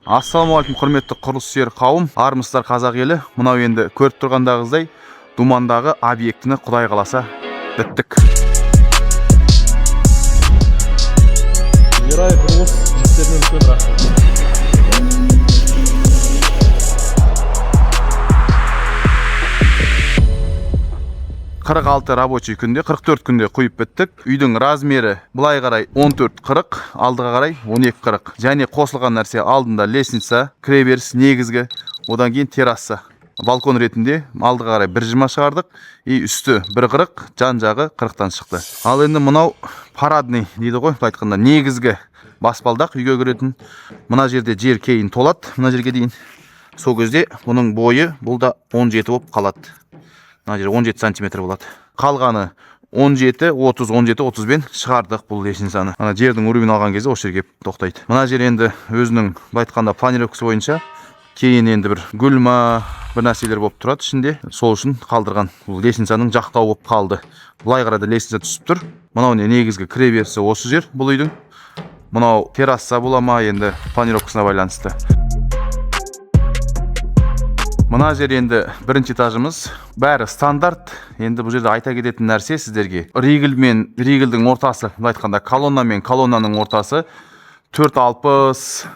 Ассалаумағалейкум құрметті құрылыссүйер қауым, армысыздар қазақ елі. Мынау енді көріп тұрғандағыздай Думандағы объектіні Құдай қаласа біттік. Ерай құрылыс жігіттеріне үлкен рахмет. 46 рабочий күнде, 44 күнде құйып біттік. Үйдің размері былай қарай 14-40, алдыға қарай 12-40. Және қосылған нәрсе алдында лестница, кіреберіс, негізгі, одан кейін терраса. Балкон ретінде алдыға қарай 1,20 шығардық, үсті 1,40, жан жағы 40-тан шықты. Ал енді мынау парадный дейді ғой, айтқанда негізгі баспалдақ үйге кіретін. Мына жерде жер кейін толады, мына жерге дейін. Сол кезде бұның бойы бұл да 17 болып қалады. Мына жер 17 сантиметр болады. Қалғаны 17, 30, 17, 30-бен шығардық бұл лестницаны. Ана жердің уровень алған кезде осы жерге тоқтайды. Мына жер енді өзінің айтқанда планировкасы бойынша кейін енді бір гүлма бір нәрселер болып тұрады ішінде. Сол үшін қалдырған. Бұл лестницаның жақтауы болып қалды. Былай қарады лестница түсіп тұр. Мынау негізгі кіреберісі осы жер бұл үйдің. Мынау терраса бола ма енді планировкасына байланысты. Мына жер енді бірінші этажымыз. Бәрі стандарт. Енді бұл жерде айта кететін нәрсе сіздерге. Ригель мен ригельдің ортасы, айтқанда колонна мен колоннаның ортасы 4,60,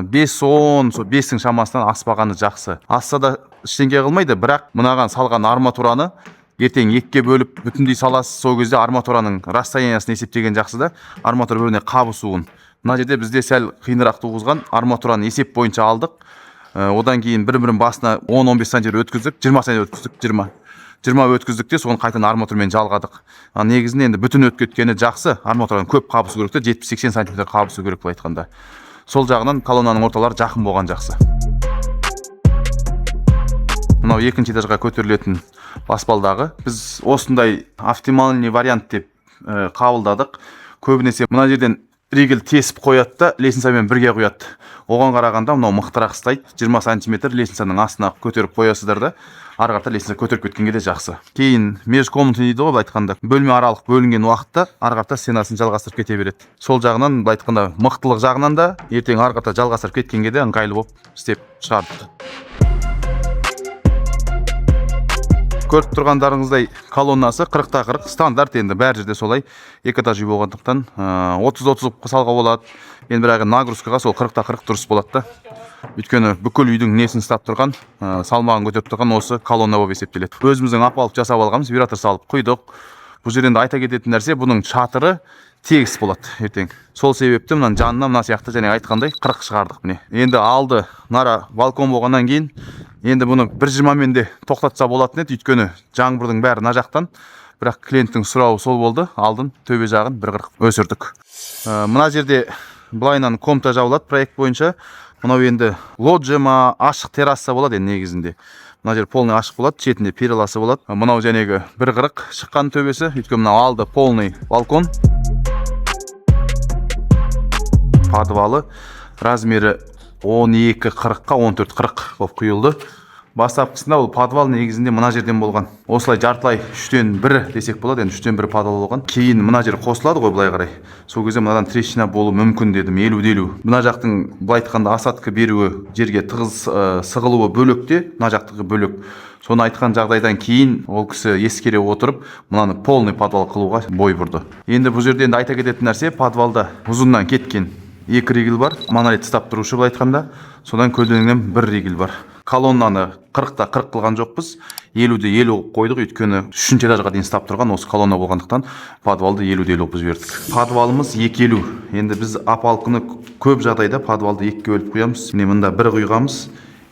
5,10, 5-тің шамасынан аспағаны жақсы. Асса да ештеңе қылмайды, бірақ мынаған салған арматураны ертең екіге бөліп бүтіндей саласыз. Сол кезде арматураның расстояниясын есептеген жақсы да, арматура біріне қабысуын. Мына жерде бізде сәл қиынырақ туғызған арматураны есеп бойынша алдық. Одан кейін бір-бірін басына 10-15 сантиметр өткіздік, 20 сантиметр өткіздік, 20 өткіздік те, соны қайтадан арматурмен жалғадық. Негізінде енді бүтін өткеткені жақсы, арматураның көп қабысу керек те, 70-80 сантиметр қабысу керек былай айтқанда. Сол жағынан колоннаның орталары жақын болған жақсы. Мынау екінші этажға көтерілетін баспалдағы. Біз осындай оптимальный вариант деп қабылдадық. Көбінесе мына жерден ригель тесіп қояды да, лестницамен бірге қояды. Оған қарағанда мынау мықтырақ ұстайды. 20 сантиметр лестницаның астына көтеріп қоясыздар да, ары қарата лестница көтеріп кеткенге де жақсы. Кейін межкомнатный дейді ғой, айтқанда бөлме аралық бөлінген уақытта ары қарата стенасын жалғастырып кете береді. Сол жағынан айтқанда мықтылық жағынан да ертең ары қарата жалғастырып кеткенге де ыңғайлы болып істеп шығардық. Көріп тұрғандарыңыздай колоннасы 40-40 стандарт, енді бәр жерде солай. Екі этаж үй болғандықтан 30-30 салға болады. Енді бірақ нагрузкаға сол 40-40 дұрыс болады да. Өйткені бүкіл үйдің несін ұстап тұрған, салмағын көтеріп тұрған осы колонна болып есептеледі. Өзіміздің апалық жасап алғанбыз, вибратор салып құйдық. Бұл жерде айта кететін нәрсе, бұның чатыры тегіс болады ертең. Сол себепті мына жанына мына сияқты және айтқандай 40 шығардық міне. Енді алды нара балкон болғаннан кейін енді бұны 1,20 мен де тоқтатса болатын еді, өйткені жаңбырдың бәрі мына жақтан. Бірақ клиенттің сұрауы сол болды, алдын төбе жағын 1,40 өсірдік. Мына жерде былайынан комната жабылады проект бойынша. Мынау енді лоджия ашық терраса болады енді негізінде. Мына жер полный ашық болады, шетінде периласы болады. Мынау жәнегі 1,40 шыққан төбесі, өйткені мынау алды полный балкон. Подвалы размері 12-40-қа 14-40 болып құйылды. Бастапқысында ол подвал негізінде мына жерден болған. Осылай жартылай 3-тен 1 десек болады, енді 3-тен 1 подвал болған. Кейін мына жер қосылады ғой былай қарай. Сол кезде мынадан трещина болу мүмкін дедім, 50-50. Мына жақтың былай айтқанда осадка беруі, жерге тығыз сығылуы бөлекте, мына жақтығы бөлек. Соны айтқан жағдайдан кейін ол кісі ескере отырып, мынаны полный подвал қылуға бой бұрды. Енді бұл жерде енді айта кететін нәрсе, подвалда ұзыннан кеткен 2 ригель бар. Монолит ұстап тұрушы былай айтқанда, содан көлденеңнен 1 ригель бар. Колоннаны 40-та 40 қылған жоқпыз, 50-де 50 қойдық, өйткені 3-ші этажға дейін ұстап тұрған осы колонна болғандықтан подвалды 50-де 50 біз бердік. Подвалымыз 2,50. Енді біз апалқыны көп жағдайда подвалды 2-ге бөліп қоямыз. Міне мында 1 құйғамыз,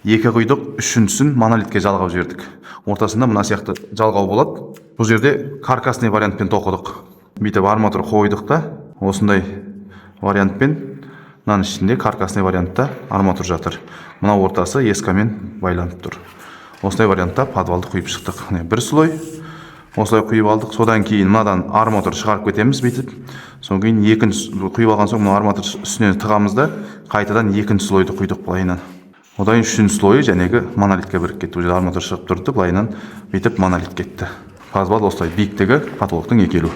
2 құйдық, 3-шісін монолитке жалғап жібердік. Ортасында мына сияқты жалғау болады. Бұл жерде каркасный вариантпен тоқыдық. Бүйтіп арматура қойдық та, осындай вариантпен, мынаның ішінде каркасный вариантта арматура жатыр. Мына ортасы ескамен байланып тұр. Осылай вариантта подвалды құйып шықтық. Бір слой осылай құйып алдық. Содан кейін мынадан арматура шығарып кетеміз бүйтіп. Содан кейін екінші құйып алған соң мына арматура үстіне тығамыз да қайтадан екінші слойды құйдық былайынан. Одан кейін үшінші слойы жәнегі монолитке біріп кетті. Бұл жерде арматура шығып тұрды, былайынан бүйтіп монолит кетті. Подвал осылай биіктігі потолоктың 2,50.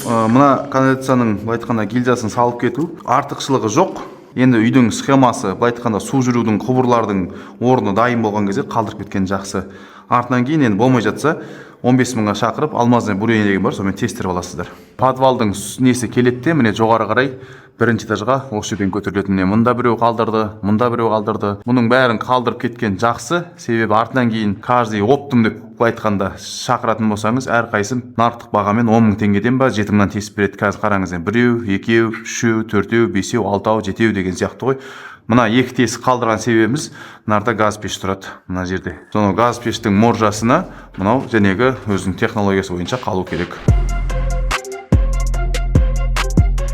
Мына канализацияның айтқанда гильзасын салып кету артықшылығы жоқ. Енді үйдің схемасы, былай айтқанда су жүрудің құбырлардың орны дайын болған кезде қалдырып кеткен жақсы. Артынан кейін енді болмай жатса 15 мыңға шақырып алмазный бурение деген бар, сонымен тестіріп аласыздар. Подвалдың несі келеді де, міне жоғары қарай бірінші этажға осы жерден көтерілетін. Міне мұнда біреу қалдырды, мұнда біреу қалдырды. Мұның бәрін қалдырып кеткен жақсы, себебі артынан кейін каждый оптом деп былай айтқанда шақыратын болсаңыз, әрқайсысы нарықтық бағамен 10 мың теңгеден ба 7 мыңнан тесіп береді. Қазір қараңыз, біреу, екеу, үшеу, төртеу, бесеу, алтау, жетеу деген сияқты ғой. Мына екі тесік қалдырған себебіміз нарда газ пеш тұрады мына жерде. Соны газ пештің моржасына мынау жәнегі өзінің технологиясы бойынша қалу керек.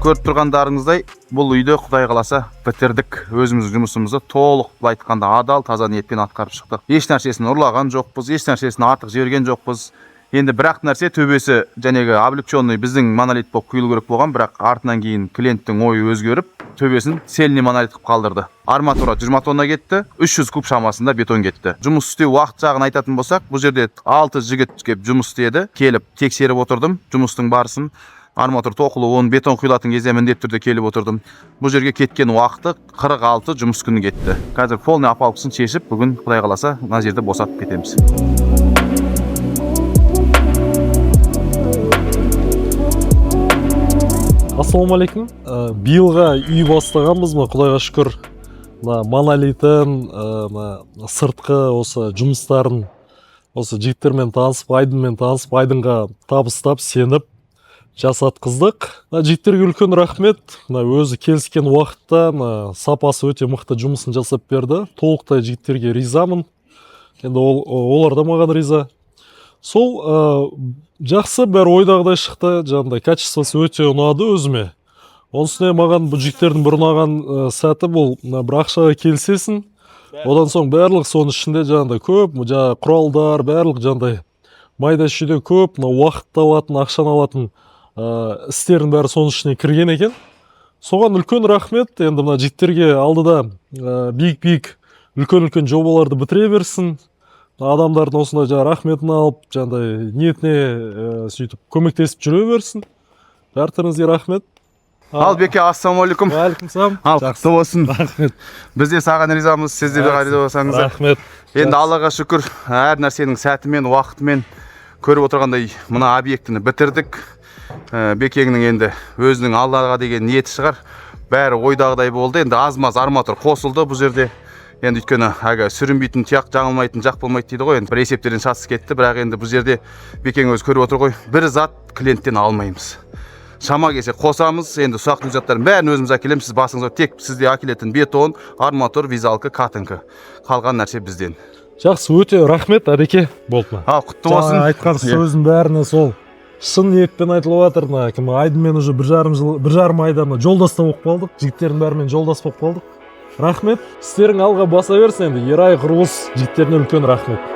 Көріп тұрғандарыңыздай, бұл үйді Құдай қаласа бітірдік. Өзіміз жұмысымызды толық былай айтқанда адал, таза ниетпен атқарып шықтық. Еш нәрсесін ұрлаған жоқпыз, еш нәрсесін артық жіберген жоқпыз. Енді бірақ нәрсе төбесі жәнегі облегченный біздің монолит болып құйылу керек болған, бірақ артынан кейін клиенттің ойы өзгеріп, төбесін цельный монолит қылып қалдырды. Арматура 20 тонна кетті, 300 куб шамасында бетон кетті. Жұмыс істеу уақыт жағын айтатын болсақ, бұл жерде 6 жігіт келіп жұмыс істеді. Келіп тексеріп отырдым жұмыстың барысын. Арматура тоқылы, оны бетон құйылатын кезде міндетті түрде келіп отырдым. Бұл жерге кеткен уақыты 46 жұмыс күні кетті. Қазір полный апалыпсын шешіп, бүгін Құдай қаласа мына жерді босатып кетеміз. Ассалаумағалейкум. Биылға үй бастағанбыз, Құдайға шүкір. Монолитін, сыртқы осы жұмыстарын осы жігіттермен танысып, Айдынмен танысып, Айдынға табыстап, сеніп жасатқыздық. Жігіттерге үлкен рахмет. Өзі келіскен уақытта сапасы өте мықты жұмысын жасап берді. Толықтай жігіттерге ризамын. Енді олар да маған риза. Сол жақсы, бәрі ойдағыдай шықты. Жаңағыдай качествосы өте ұнады өзіме. Оның үстіне маған бұл жігіттердің бір ұнаған сәті бұл бір ақшаға келісесің. Одан соң барлық соның ішінде жаңағыдай көп, құралдар, барлық жаңағыдай майда шүйде көп, уақытты алатын, ақшаны алатын істердің бәрі соның ішіне кірген екен. Соған үлкен рахмет. Енді мына жігіттерге алдыда биік-биік үлкен-үлкен жобаларды бітіре берсін. Адамдардың осындай рахметін алып, жаңағыдай ниетіне сөйтіп көмектесіп жүре берсін. Бәріңізге рахмет. Ал Беке, ассалаумағалейкум. Уағалейкум салам. Ал құтты болсын. Рахмет. Біз де саған ризамыз, сіз де риза болсаңыздар. Рахмет. Енді Аллаға шүкір, әр нәрсенің сәтімен, уақытымен көріп отырғандай мына объектіні бітірдік. Бекеңнің енді өзінің Аллаға деген ниеті шығар. Бәрі ойдағыдай болды. Енді аз-маз арматура қосылды бұл жерде. Енді өйткені сүрінбейтін тұяқ, жаңылмайтын жақ болмайды дейді ғой. Енді бір есептерден шатыс кетті, бірақ енді бұл жерде Бекең өзі көріп отыр ғой. Бір зат клиенттен алмаймыз. Шама келсе қосамыз, енді ұсақтың заттарын бәрін өзіміз әкелеміз. Сіз басыңыз тек сізде әкелетін бетон, арматура, визалка, катынка. Қалған нәрсе бізден. Жақсы, өте рахмет, Әреке. Болды ма? Ал құтты болсын. Айтқан сөздің бәріне сол шын ниетпен айтылып жатыр. Айдынмен уже бір жарым айда жолдас болып қалдық. Жігіттердің бәрімен жолдас болып қалдық. Рахмет. Істерің алға баса берсін енді. Ерай құрылыс жігіттеріне үлкен рахмет.